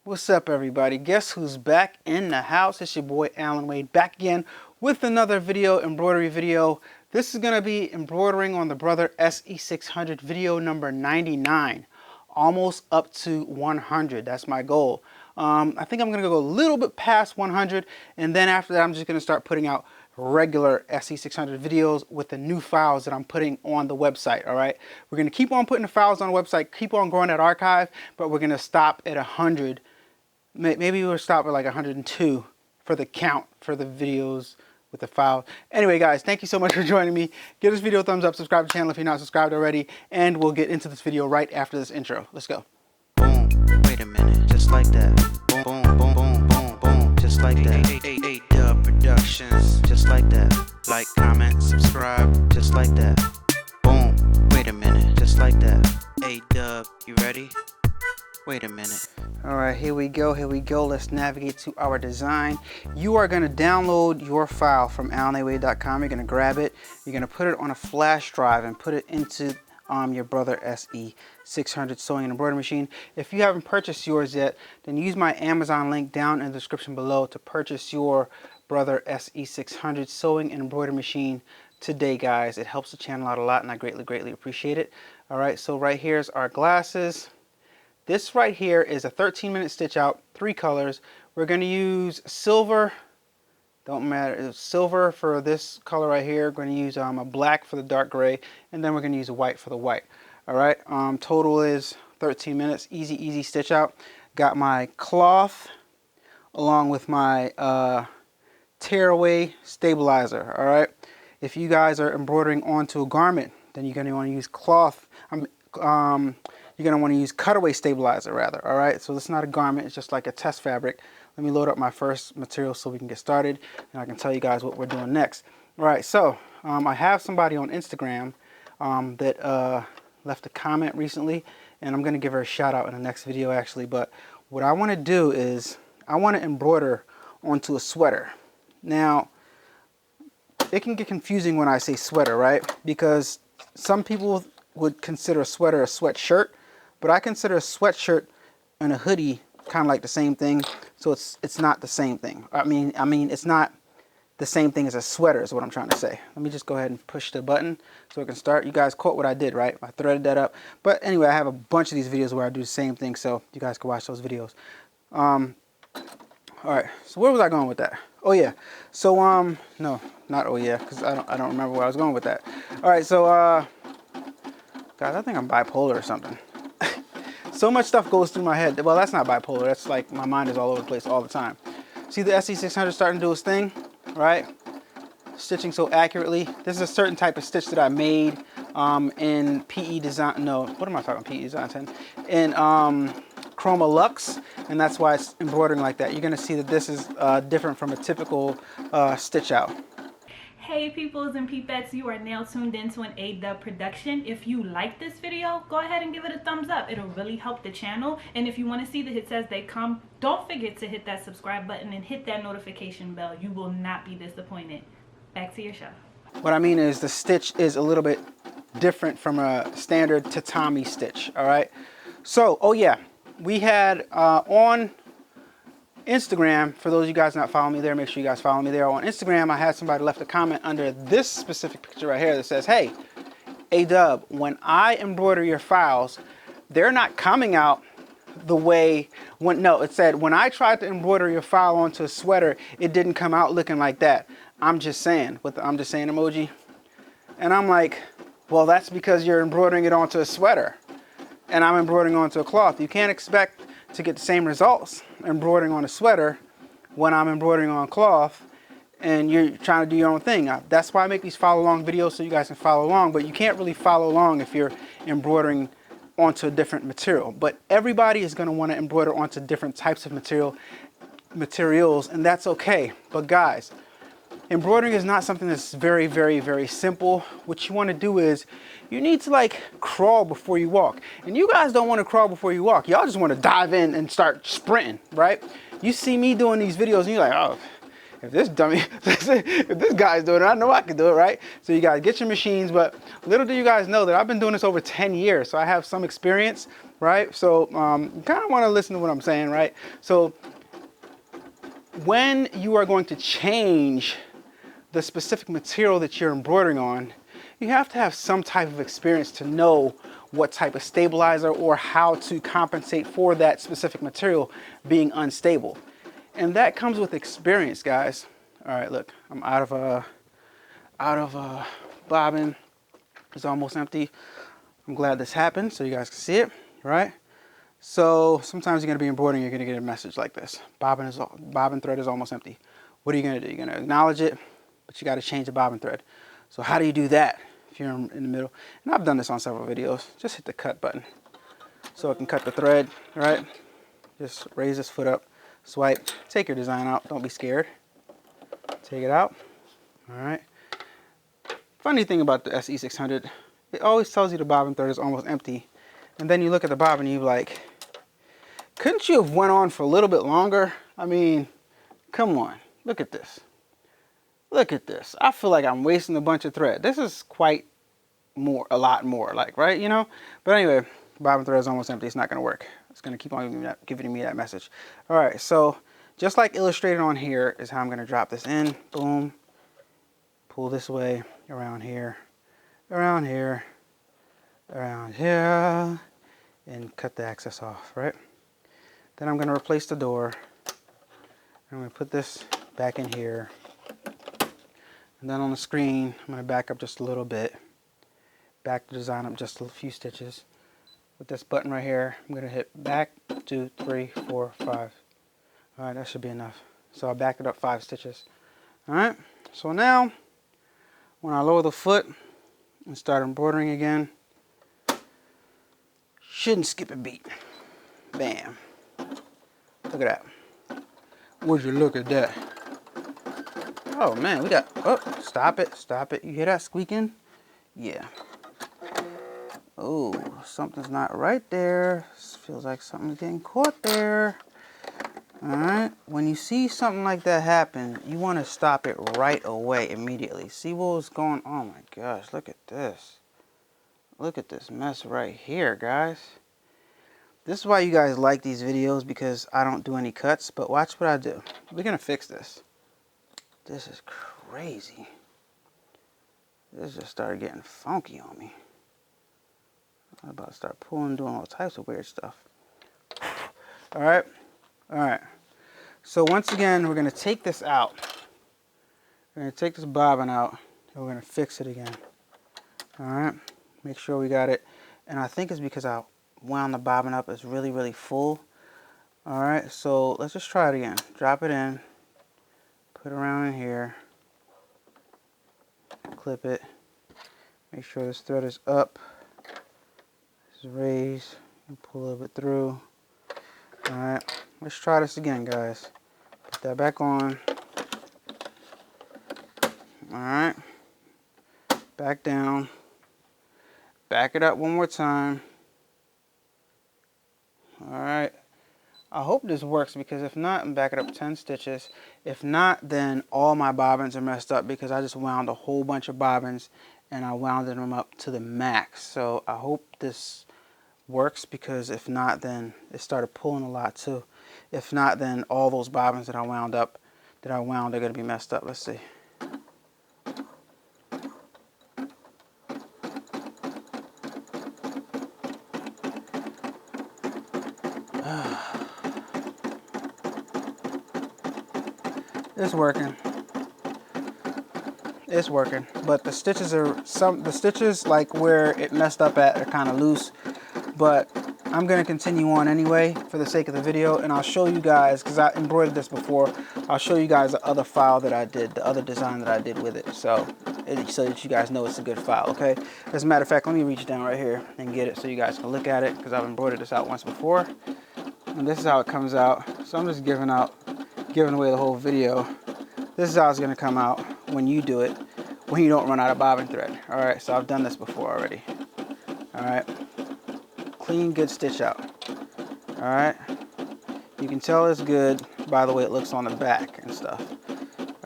What's up, everybody? Guess who's back in the house? It's your boy Allan Wade, back again with another video, embroidery video. This is going to be embroidering on the Brother SE600, video number 99. Almost up to 100. That's my goal. I think I'm going to go a little bit past 100, and then after that I'm just going to start putting out regular SE600 videos with the new files that I'm putting on the website. All right, we're going to keep on putting the files on the website, keep on growing that archive, but we're going to stop at 100. Maybe we'll stop at like 102 for the count for the videos with the file. Anyway, guys, thank you so much for joining me. Give this video a thumbs up, subscribe to the channel if you're not subscribed already, and we'll get into this video right after this intro. Let's go. Boom, wait a minute, just like that. Boom, boom, boom, boom, boom, just like that. A-Dubb Productions, just like that. Like, comment, subscribe, just like that. Boom, wait a minute, just like that. A-Dubb, you ready? Wait a minute. All right, here we go. Let's navigate to our design. You are going to download your file from allanawade.com. You're going to grab it. You're going to put it on a flash drive and put it into your Brother SE600 sewing and embroidery machine. If you haven't purchased yours yet, then use my Amazon link down in the description below to purchase your Brother SE600 sewing and embroidery machine today, guys. It helps the channel out a lot, and I greatly appreciate it. All right, so right here's our glasses. This right here is a 13-minute stitch out, 3 colors. We're going to use silver, don't matter, it's silver for this color right here. We're going to use a black for the dark gray, and then we're going to use a white for the white. All right, total is 13 minutes, easy stitch out. Got my cloth along with my tearaway stabilizer. All right, if you guys are embroidering onto a garment, then you're going to want to use cloth. You're going to want to use cutaway stabilizer rather. All right, so this is not a garment, it's just like a test fabric. Let me load up my first material so we can get started, and I can tell you guys what we're doing next. All right, so I have somebody on Instagram that left a comment recently, and I'm going to give her a shout out in the next video actually. But what I want to do is I want to embroider onto a sweater. Now, it can get confusing when I say sweater, right? Because some people would consider a sweater a sweatshirt, but I consider a sweatshirt and a hoodie kind of like the same thing. So it's not the same thing. I mean it's not the same thing as a sweater is what I'm trying to say. Let me just go ahead and push the button so I can start. You guys caught what I did, right? I threaded that up. But anyway, I have a bunch of these videos where I do the same thing, so you guys can watch those videos. All right, so where was I going with that? Oh yeah, so no, not oh yeah, because I don't remember where I was going with that. All right, so guys, I think I'm bipolar or something. So much stuff goes through my head. Well, that's not bipolar. That's like my mind is all over the place all the time. See the SE600 starting to do its thing, right? Stitching so accurately. This is a certain type of stitch that I made in PE design. No, what am I talking? PE design 10 in Chroma Lux, and that's why it's embroidering like that. You're gonna see that this is different from a typical stitch out. Hey peoples and peepettes, you are now tuned into an A-Dubb production. If you like this video, go ahead and give it a thumbs up. It'll really help the channel. And if you want to see the hits as they come, don't forget to hit that subscribe button and hit that notification bell. You will not be disappointed. Back to your show. What I mean is the stitch is a little bit different from a standard tatami stitch. All right, so oh yeah, we had on Instagram, for those of you guys not following me there, make sure you guys follow me there. On Instagram, I had somebody left a comment under this specific picture right here that says, hey, A-Dubb, when I embroider your files, they're not coming out the way, it said, when I tried to embroider your file onto a sweater, it didn't come out looking like that. I'm just saying, with the I'm just saying emoji. And I'm like, well, that's because you're embroidering it onto a sweater, and I'm embroidering onto a cloth. You can't expect to get the same results embroidering on a sweater when I'm embroidering on cloth and you're trying to do your own thing. That's why I make these follow along videos so you guys can follow along, but you can't really follow along if you're embroidering onto a different material. But everybody is going to want to embroider onto different types of materials, and that's okay. But guys, embroidering is not something that's very simple. What you want to do is you need to like crawl before you walk. And you guys don't want to crawl before you walk. Y'all just want to dive in and start sprinting, right? You see me doing these videos and you're like, oh, if this dummy, if this guy's doing it, I know I can do it, right? So you guys get your machines, but little do you guys know that I've been doing this over 10 years, so I have some experience, right? So you kind of want to listen to what I'm saying, right? So when you are going to change the specific material that you're embroidering on, you have to have some type of experience to know what type of stabilizer or how to compensate for that specific material being unstable. And that comes with experience, guys. All right, look, I'm out of bobbin. It's almost empty. I'm glad this happened so you guys can see it, right? So sometimes you're gonna be embroidering, you're gonna get a message like this. Bobbin thread is almost empty. What are you gonna do? You're gonna acknowledge it, but you gotta change the bobbin thread. So how do you do that if you're in the middle? And I've done this on several videos. Just hit the cut button so it can cut the thread, right? Just raise this foot up, swipe, take your design out. Don't be scared. Take it out, all right? Funny thing about the SE600, it always tells you the bobbin thread is almost empty. And then you look at the bobbin and you're like, couldn't you have went on for a little bit longer? I mean, come on, look at this. Look at this. I feel like I'm wasting a bunch of thread. This is quite a lot more, like, right, you know? But anyway, bobbin thread is almost empty. It's not gonna work. It's gonna keep on giving me that message. All right, so just like illustrated on here is how I'm gonna drop this in. Boom. Pull this way, around here, around here, around here, and cut the excess off, right? Then I'm gonna replace the door. I'm gonna put this back in here. And then on the screen, I'm going to back up just a little bit. Back the design up just a few stitches. With this button right here, I'm going to hit back 2, 3, 4, 5. All right, that should be enough. So I backed it up 5 stitches. All right, so now when I lower the foot and start embroidering again, shouldn't skip a beat. Bam. Look at that. Would you look at that? Oh man, we got, oh, stop it, stop it. You hear that squeaking? Yeah. Oh, something's not right there. Feels like something's getting caught there. All right, when you see something like that happen, you want to stop it right away, immediately. See what was going on? Oh my gosh, look at this. Look at this mess right here, guys. This is why you guys like these videos, because I don't do any cuts, but watch what I do. We're gonna fix this. This is crazy. This just started getting funky on me. I'm about to start pulling, doing all types of weird stuff. All right, all right. So once again, we're gonna take this out. We're gonna take this bobbin out, and we're gonna fix it again. All right, make sure we got it. And I think it's because I wound the bobbin up. It's really, really full. All right, so let's just try it again. Drop it in. Put it around in here, clip it, make sure this thread is up, this is raised, and pull a little bit through. Alright, let's try this again, guys. Put that back on. Alright, back down, back it up one more time. Alright. I hope this works, because if not, I'm back it up 10 stitches. If not, then all my bobbins are messed up, because I just wound a whole bunch of bobbins and I wound them up to the max. So I hope this works, because if not, then it started pulling a lot too. If not, then all those bobbins that I wound are going to be messed up. Let's see. It's working. It's working, but the stitches like where it messed up at are kind of loose. But I'm gonna continue on anyway for the sake of the video, and I'll show you guys, because I embroidered this before. I'll show you guys the other file that I did, the other design that I did with it, so that you guys know it's a good file. Okay. As a matter of fact, let me reach down right here and get it so you guys can look at it, because I've embroidered this out once before, and this is how it comes out. So I'm just giving away the whole video. This is how it's going to come out when you do it, when you don't run out of bobbin thread. All right, so I've done this before already. All right, clean, good stitch out. All right, you can tell it's good by the way it looks on the back and stuff.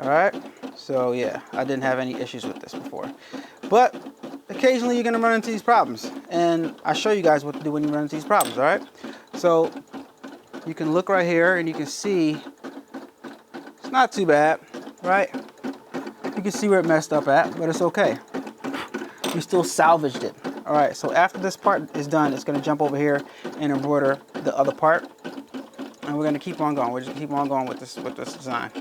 All right, so yeah, I didn't have any issues with this before, but occasionally you're gonna run into these problems, and I show you guys what to do when you run into these problems. All right, so you can look right here and you can see it's not too bad, right? You can see where it messed up at, but it's okay. We still salvaged it. All right, so after this part is done, it's gonna jump over here and embroider the other part, and we're gonna keep on going. We're just gonna keep on going with this design.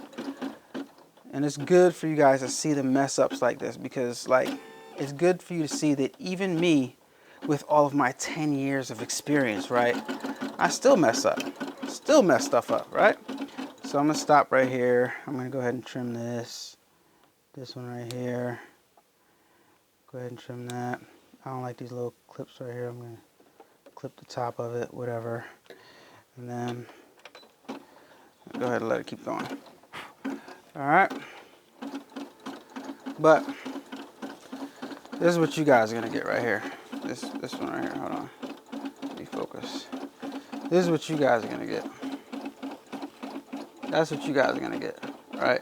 And it's good for you guys to see the mess ups like this, because like it's good for you to see that even me, with all of my 10 years of experience, right, I still mess up, still mess stuff up, right? So I'm gonna stop right here. I'm gonna go ahead and trim this one right here. Go ahead and trim that. I don't like these little clips right here. I'm gonna clip the top of it, whatever, and then go ahead and let it keep going. All right, but this is what you guys are gonna get right here. This one right here. Hold on, let me focus. This is what you guys are gonna get. That's what you guys are gonna get, right?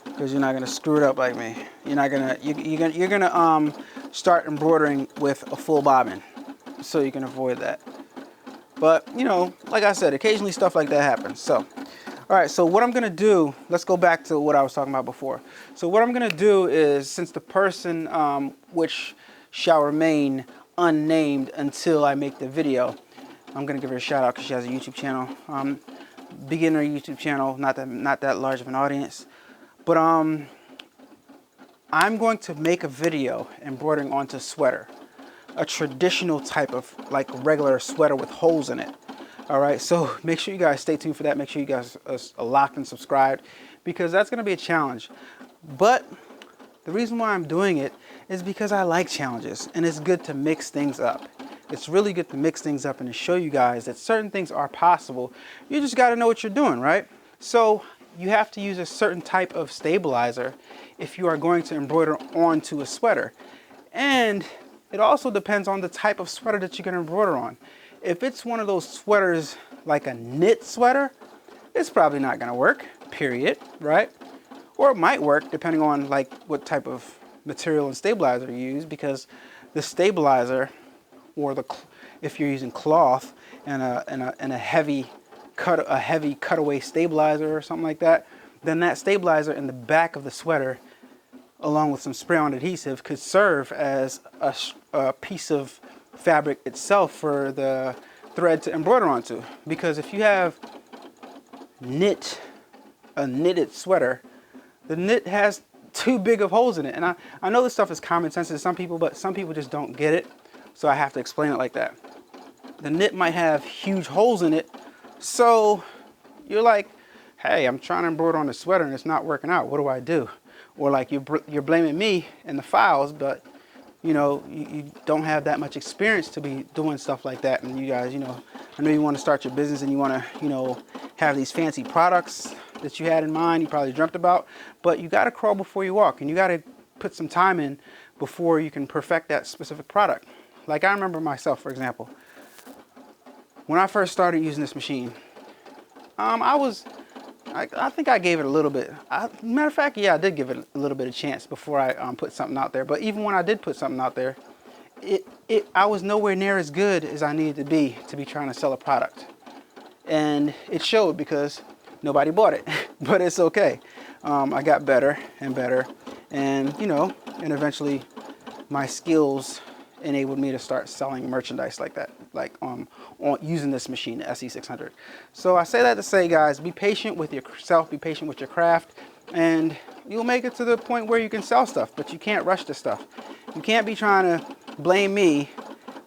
Because you're not gonna screw it up like me. You're not gonna. You're gonna start embroidering with a full bobbin, so you can avoid that. But you know, like I said, occasionally stuff like that happens. So. All right, so what I'm gonna do, let's go back to what I was talking about before. So what I'm gonna do is, since the person which shall remain unnamed until I make the video, I'm gonna give her a shout out because she has a YouTube channel, beginner YouTube channel, not that large of an audience, but I'm going to make a video embroidering onto sweater, a traditional type of like regular sweater with holes in it. All right, so make sure you guys stay tuned for that. Make sure you guys are locked and subscribed, because that's going to be a challenge. But the reason why I'm doing it is because I like challenges, and it's good to mix things up. It's really good to mix things up and to show you guys that certain things are possible. You just got to know what you're doing, right? So you have to use a certain type of stabilizer if you are going to embroider onto a sweater. And it also depends on the type of sweater that you're going to embroider on. If it's one of those sweaters like a knit sweater, it's probably not gonna work, period, right? Or it might work depending on like what type of material and stabilizer you use, because the stabilizer, or if you're using cloth and a heavy cutaway stabilizer or something like that, then that stabilizer in the back of the sweater, along with some spray-on adhesive, could serve as a piece of fabric itself for the thread to embroider onto. Because if you have a knitted sweater, the knit has too big of holes in it. And I know this stuff is common sense to some people, but some people just don't get it, so I have to explain it like that. The knit might have huge holes in it, so you're like, hey, I'm trying to embroider on a sweater and it's not working out, what do I do? Or like you're blaming me in the files, but you know, you don't have that much experience to be doing stuff like that. And you guys, you know, I know you want to start your business and you want to, you know, have these fancy products that you had in mind, you probably dreamt about, but you got to crawl before you walk, and you got to put some time in before you can perfect that specific product. Like I remember myself, for example, when I first started using this machine, I think I gave it a little bit. Matter of fact, yeah, I did give it a little bit of chance before I put something out there. But even when I did put something out there, I was nowhere near as good as I needed to be trying to sell a product. And it showed because nobody bought it. But it's okay. I got better and better. And, you know, and eventually my skills enabled me to start selling merchandise like that, like on using this machine, the SE600. So I say that to say, guys, be patient with yourself, be patient with your craft, and you'll make it to the point where you can sell stuff, but you can't rush this stuff. You can't be trying to blame me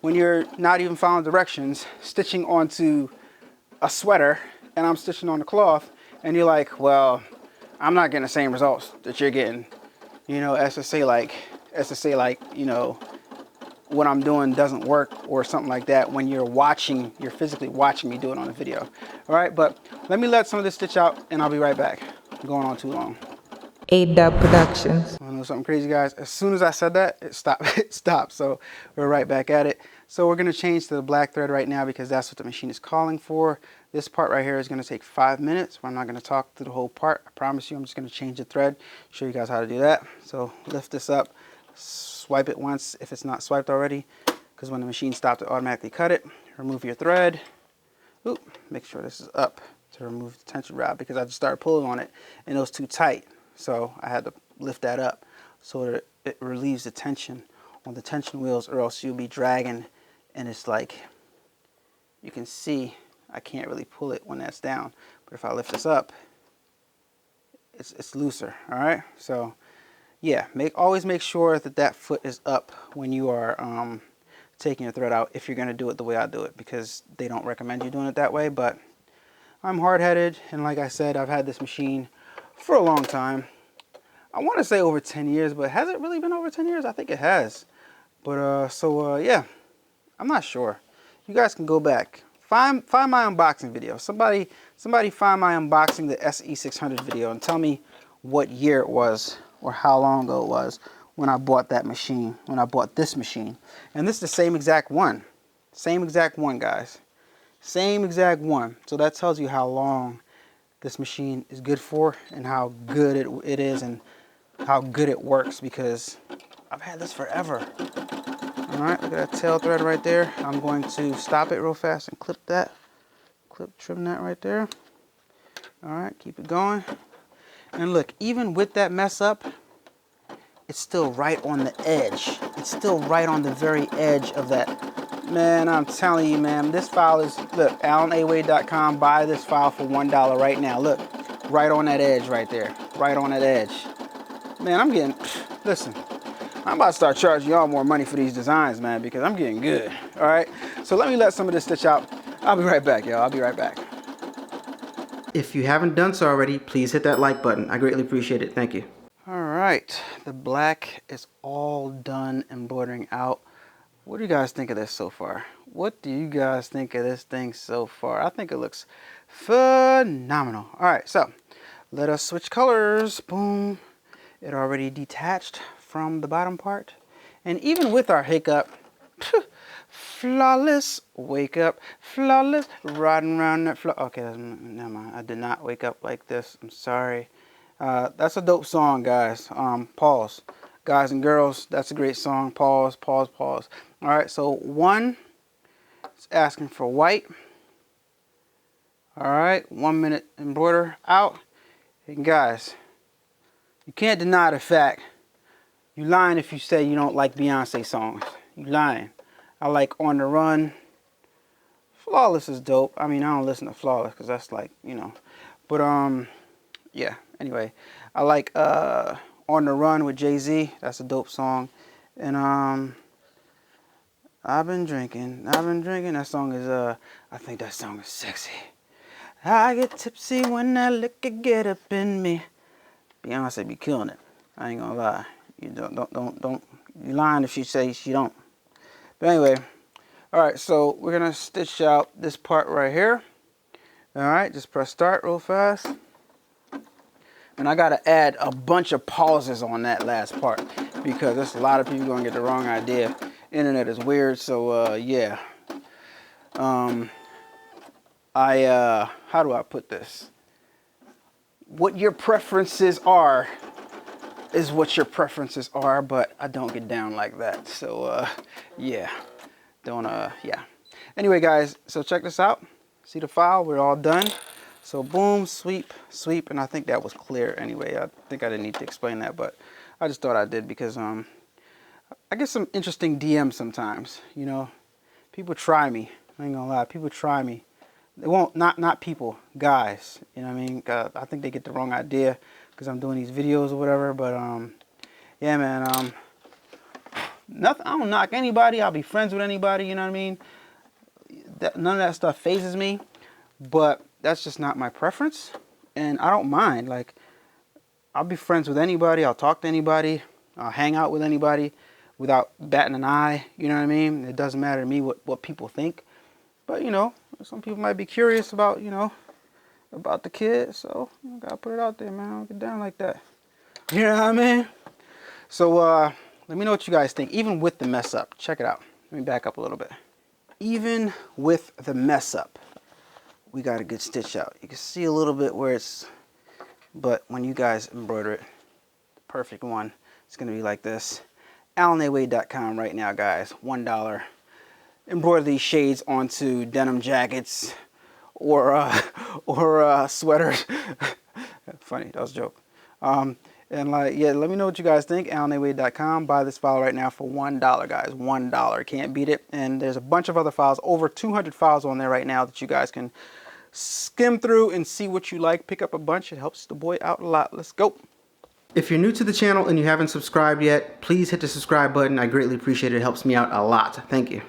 when you're not even following directions, stitching onto a sweater, and I'm stitching on the cloth, and you're like, well, I'm not getting the same results that you're getting. You know, as to say like, you know, what I'm doing doesn't work or something like that when you're physically watching me do it on a video. All right, but let me let some of this stitch out and I'll be right back. I'm going on too long. A-Dubb Productions. I know something crazy, guys. As soon as I said that, it stopped. So we're right back at it. So we're gonna change to the black thread right now because that's what the machine is calling for. This part right here is going to take 5 minutes. I'm not going to talk through the whole part. I promise you, I'm just going to change the thread, show you guys how to do that. So lift this up, swipe it once if it's not swiped already, because when the machine stops, it automatically cut it. Remove your thread. Oop, make sure this is up to remove the tension rod, because I just started pulling on it and it was too tight. So I had to lift that up so that it relieves the tension on the tension wheels, or else you'll be dragging and it's like, you can see I can't really pull it when that's down, but if I lift this up, it's looser. All right, so yeah, always make sure that that foot is up when you are taking your thread out, if you're going to do it the way I do it, because they don't recommend you doing it that way. But I'm hard-headed, and like I said, I've had this machine for a long time. I want to say over 10 years, but has it really been over 10 years? I think it has. But yeah, I'm not sure. You guys can go back, find my unboxing video. Somebody find my unboxing the SE600 video and tell me what year it was or how long ago it was when I bought that machine, when I bought this machine. And this is the same exact one, guys. Same exact one. So that tells you how long this machine is good for, and how good it is, and how good it works, because I've had this forever. All right, look at that tail thread right there. I'm going to stop it real fast and clip that. Trim that right there. All right, keep it going. And look, even with that mess up, it's still right on the edge. It's still right on the very edge of that. Man, I'm telling you, man, this file is, look, AllanAwade.com, buy this file for $1 right now. Look, right on that edge right there. Right on that edge. Man, I'm getting, listen, I'm about to start charging y'all more money for these designs, man, because I'm getting good. All right, so let me let some of this stitch out. I'll be right back, y'all. I'll be right back. If you haven't done so already, please hit that like button. I greatly appreciate it. Thank you. All right, the black is all done embroidering out. What do you guys think of this so far? What do you guys think of this thing so far? I think it looks phenomenal. All right, so let us switch colors. Boom. It already detached from the bottom part. And even with our hiccup, flawless, wake up, flawless, riding around that floor. Okay, never mind. I did not wake up like this. I'm sorry. That's a dope song, guys. Pause. Guys and girls, that's a great song. Pause, pause, pause. All right, so one is asking for white. All right, 1 minute embroider out. And guys, you can't deny the fact, you lying if you say you don't like Beyonce songs. You lying. I like On the Run. Flawless is dope. I mean, I don't listen to Flawless because that's like, you know. But, yeah, anyway. I like On the Run with Jay-Z. That's a dope song. And, I've been drinking. That song is, I think that song is sexy. I get tipsy when that liquor get up in me. Beyonce be killing it. I ain't gonna lie. You don't. You lying if you say she don't. But anyway, all right. So we're gonna stitch out this part right here. All right. Just press start real fast. And I gotta add a bunch of pauses on that last part, because there's a lot of people gonna get the wrong idea. Internet is weird. So yeah. How do I put this? What your preferences are is what your preferences are, but I don't get down like that. So yeah, yeah. Anyway, guys, so check this out. See the file? We're all done. So boom, sweep, sweep, and I think that was clear anyway. I think I didn't need to explain that, but I just thought I did, because I get some interesting DMs sometimes. You know, people try me. I ain't gonna lie, people try me. They won't, not people, guys. You know what I mean? I think they get the wrong idea because I'm doing these videos or whatever. But yeah, man. Nothing. I don't knock anybody. I'll be friends with anybody. You know what I mean? None of that stuff phases me. But that's just not my preference, and I don't mind. Like, I'll be friends with anybody. I'll talk to anybody. I'll hang out with anybody without batting an eye. You know what I mean? It doesn't matter to me what people think. But, you know, some people might be curious about, you know, about the kid. So, I gotta put it out there, man. I don't get down like that. You know what I mean? So, let me know what you guys think. Even with the mess up. Check it out. Let me back up a little bit. Even with the mess up, we got a good stitch out. You can see a little bit where it's, but when you guys embroider it, the perfect one, it's going to be like this. AllanAway.com right now, guys. $1. Embroider these shades onto denim jackets or sweaters. Funny, that was a joke. And like, yeah, let me know what you guys think. AllanAway.com. Buy this file right now for $1, guys. $1. Can't beat it. And there's a bunch of other files, over 200 files on there right now that you guys can skim through and see what you like. Pick up a bunch. It helps the boy out a lot. Let's go. If you're new to the channel and you haven't subscribed yet, please hit the subscribe button. I greatly appreciate it. It helps me out a lot. Thank you.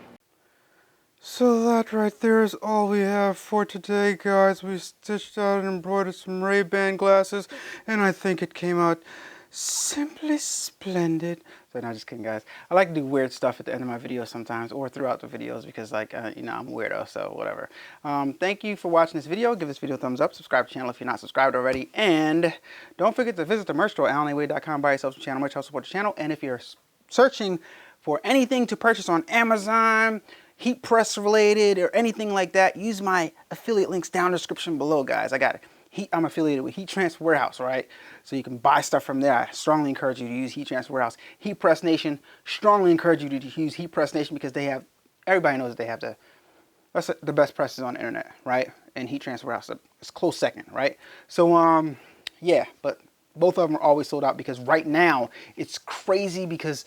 So that right there is all we have for today, guys. We stitched out and embroidered some Ray-Ban glasses, and I think it came out simply splendid. So no, just kidding, guys. I like to do weird stuff at the end of my videos sometimes, or throughout the videos, because like, you know, I'm a weirdo, so whatever. Thank you for watching this video. Give this video a thumbs up. Subscribe to the channel if you're not subscribed already. And don't forget to visit the merch store, AllanAway.com. Buy yourself some channel merch, help support the channel. And if you're searching for anything to purchase on Amazon, heat press related, or anything like that, use my affiliate links down in the description below, guys. I got it. I'm affiliated with Heat Transfer Warehouse, right? So you can buy stuff from there. I strongly encourage you to use Heat Transfer Warehouse. Heat Press Nation, strongly encourage you to use Heat Press Nation because they have, everybody knows that they have the best presses on the internet, right? And Heat Transfer Warehouse is close second, right? So, yeah, but both of them are always sold out because right now it's crazy because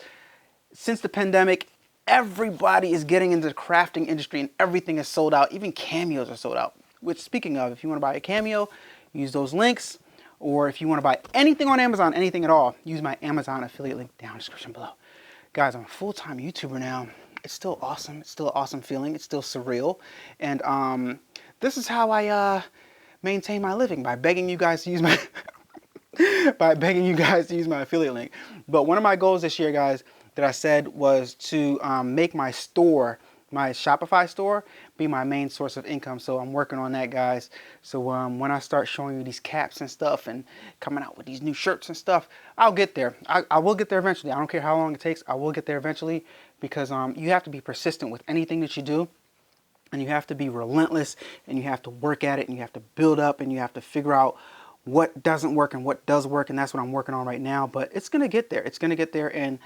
since the pandemic, everybody is getting into the crafting industry and everything is sold out. Even cameos are sold out. Which, speaking of, if you want to buy a cameo, use those links. Or if you want to buy anything on Amazon, anything at all, use my Amazon affiliate link down in the description below. Guys, I'm a full-time YouTuber now. It's still awesome. It's still an awesome feeling. It's still surreal. And this is how I maintain my living, by begging you guys to use my affiliate link. But one of my goals this year, guys, that I said was to make my store, my Shopify store, be my main source of income. So I'm working on that, guys. So when I start showing you these caps and stuff and coming out with these new shirts and stuff, I'll get there. I will get there eventually. I don't care how long it takes. I will get there eventually because you have to be persistent with anything that you do. And you have to be relentless and you have to work at it and you have to build up and you have to figure out what doesn't work and what does work, and that's what I'm working on right now. But it's gonna get there. It's gonna get there, and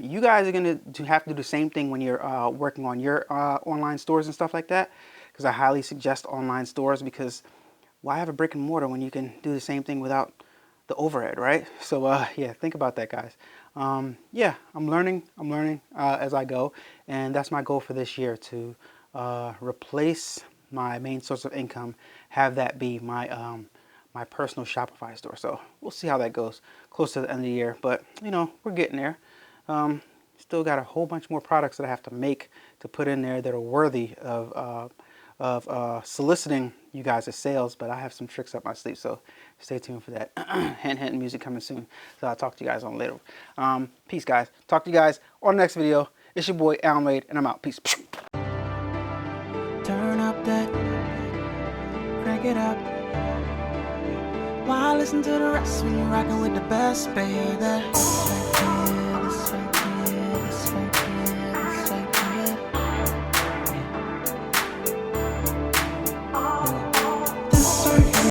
you guys are gonna have to do the same thing when you're working on your online stores and stuff like that. Because I highly suggest online stores, because why have a brick and mortar when you can do the same thing without the overhead, right? So yeah, think about that, guys. Yeah, I'm learning as I go, and that's my goal for this year, to replace my main source of income, have that be my my personal Shopify store. So we'll see how that goes close to the end of the year, but you know, we're getting there. Still got a whole bunch more products that I have to make to put in there that are worthy of soliciting you guys' sales, but I have some tricks up my sleeve, so stay tuned for that. Hint, music coming soon. So I'll talk to you guys on later. Peace, guys. Talk to you guys on the next video. It's your boy Allan Wade, and I'm out. Peace. Turn up that, crank it up. Why listen to the rest when you're rocking with the best, baby? It's right there, it's right there.